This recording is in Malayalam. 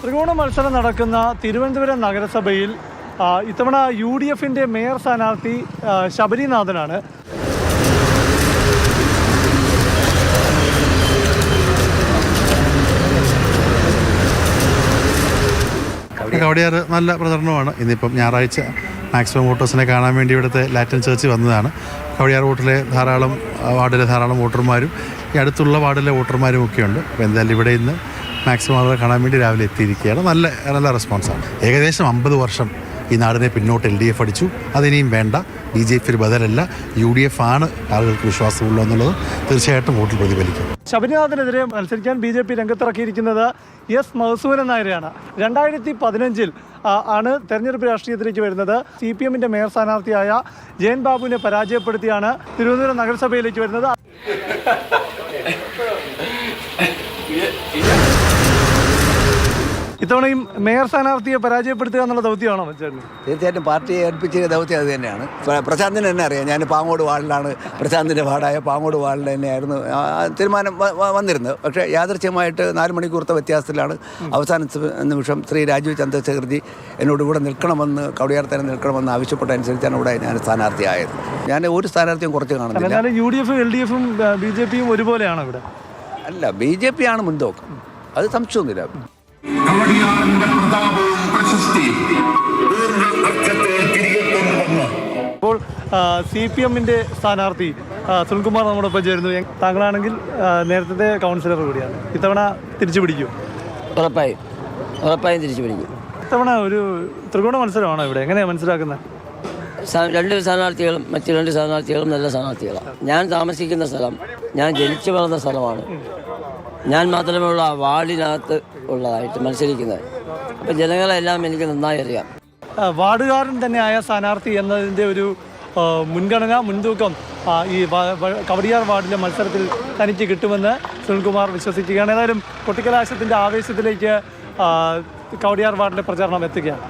ത്രികോണ മത്സരം നടക്കുന്ന തിരുവനന്തപുരം നഗരസഭയിൽ ഇത്തവണ UDFിൻ്റെ മേയർ സ്ഥാനാർത്ഥി ശബരിനാഥനാണ്. കവടിയാർ നല്ല പ്രചരണമാണ്. ഇന്നിപ്പം ഞായറാഴ്ച മാക്സിമം വോട്ടേഴ്സിനെ കാണാൻ വേണ്ടി ഇവിടുത്തെ ലാറ്റിൻ ചർച്ചിൽ വന്നതാണ്. കവടിയാർ വാർഡിലെ ധാരാളം വോട്ടർമാരും ഈ അടുത്തുള്ള വാർഡിലെ വോട്ടർമാരും ഒക്കെയുണ്ട്. അപ്പോൾ എന്തായാലും ഇവിടെ ഇന്ന് മാക്സിമം ആളുകളെ കാണാൻ വേണ്ടി രാവിലെ എത്തിയിരിക്കുകയാണ്. നല്ല റെസ്പോൺസാണ്. ഏകദേശം 50 വർഷം ഈ നാടിനെ പിന്നോട്ട് LDF അടിച്ചു. അതിനിയും വേണ്ട. BJP ഒരു ബദലല്ല, UDF ആണ് ആളുകൾക്ക് വിശ്വാസമുള്ളൂ എന്നുള്ളത് തീർച്ചയായിട്ടും വോട്ടിൽ പ്രതിഫലിക്കും. ശബരിനാഥനെതിരെ മത്സരിക്കാൻ BJP രംഗത്തിറക്കിയിരിക്കുന്നത് S മഹസൂരൻ നായരെയാണ്. 2015 ആണ് തെരഞ്ഞെടുപ്പ് രാഷ്ട്രീയത്തിലേക്ക് വരുന്നത്. CPMൻ്റെ മേയർ സ്ഥാനാർത്ഥിയായ ജയൻ ബാബുവിനെ പരാജയപ്പെടുത്തിയാണ് തിരുവനന്തപുരം നഗരസഭയിലേക്ക് വരുന്നത്. ഇത്തവണയും മേയർ സ്ഥാനാർത്ഥിയെ പരാജയപ്പെടുത്തുക എന്നുള്ള ദൗത്യമാണോ ചേട്ടന്? തീർച്ചയായിട്ടും പാർട്ടിയെ ഏൽപ്പിച്ച ദൗത്യം അത് തന്നെയാണ്. പ്രശാന്തിന് തന്നെ അറിയാം. ഞാൻ പാങ്ങോട് വാർഡിലാണ്, പ്രശാന്തിൻ്റെ വാർഡായ പാങ്ങോട് വാർഡിൽ തന്നെയായിരുന്നു തീരുമാനം വന്നിരുന്നത്. പക്ഷേ യാദൃച്ഛ്യമായിട്ട് 4 മണിക്കൂറത്തെ വ്യത്യാസത്തിലാണ് അവസാന നിമിഷം ശ്രീ രാജീവ് ചന്ദ്രശേഖർജി എന്നോട് ഇവിടെ നിൽക്കണമെന്ന്, കവടിയാർ തന്നെ നിൽക്കണമെന്ന് ആവശ്യപ്പെട്ടതനുസരിച്ചാണ് ഇവിടെ ഞാൻ സ്ഥാനാർത്ഥിയായത്. ഞാൻ ഒരു സ്ഥാനാർത്ഥിയും കുറച്ച് കാണുന്നില്ല. UDFും LDFും BJPയും ഒരുപോലെയാണോ ഇവിടെ? അല്ല, BJP ആണ് മുൻതൂക്കം, അത് സംശയമൊന്നുമില്ല. ഇപ്പോൾ CPMൻ്റെ സ്ഥാനാർത്ഥി സുനിൽകുമാർ നമ്മോടൊപ്പം ചേരുന്നു. താങ്കളാണെങ്കിൽ നേരത്തെ കൗൺസിലർ കൂടിയാണ്. ഇത്തവണ തിരിച്ചു പിടിക്കും? ഉറപ്പായും തിരിച്ചു പിടിക്കും. ഇത്തവണ ഒരു ത്രികോണ മത്സരമാണോ ഇവിടെ? എങ്ങനെയാണ് മനസ്സിലാക്കുന്നത്? രണ്ട് സ്ഥാനാർത്ഥികളും മറ്റു 2 സ്ഥാനാർത്ഥികളും നല്ല സ്ഥാനാർത്ഥികളാണ്. ഞാൻ താമസിക്കുന്ന സ്ഥലം, ഞാൻ ജനിച്ചു വളർന്ന സ്ഥലമാണ്. ഞാൻ മാത്രമുള്ള വാർഡിനകത്ത് ഉള്ളതായിട്ട് മത്സരിക്കുന്നത്. അപ്പം ജനങ്ങളെല്ലാം എനിക്ക് നന്നായി അറിയാം. വാർഡുകാരൻ തന്നെയായ സ്ഥാനാർത്ഥി എന്നതിൻ്റെ ഒരു മുൻതൂക്കം ഈ കവടിയാർ വാർഡിലെ മത്സരത്തിൽ തനിക്ക് കിട്ടുമെന്ന് സുനിൽകുമാർ വിശ്വസിക്കുകയാണ്. ഏതായാലും കൊട്ടിക്കലാശത്തിൻ്റെ ആവേശത്തിലേക്ക് കവടിയാർ വാർഡിലെ പ്രചാരണം എത്തുകയാണ്.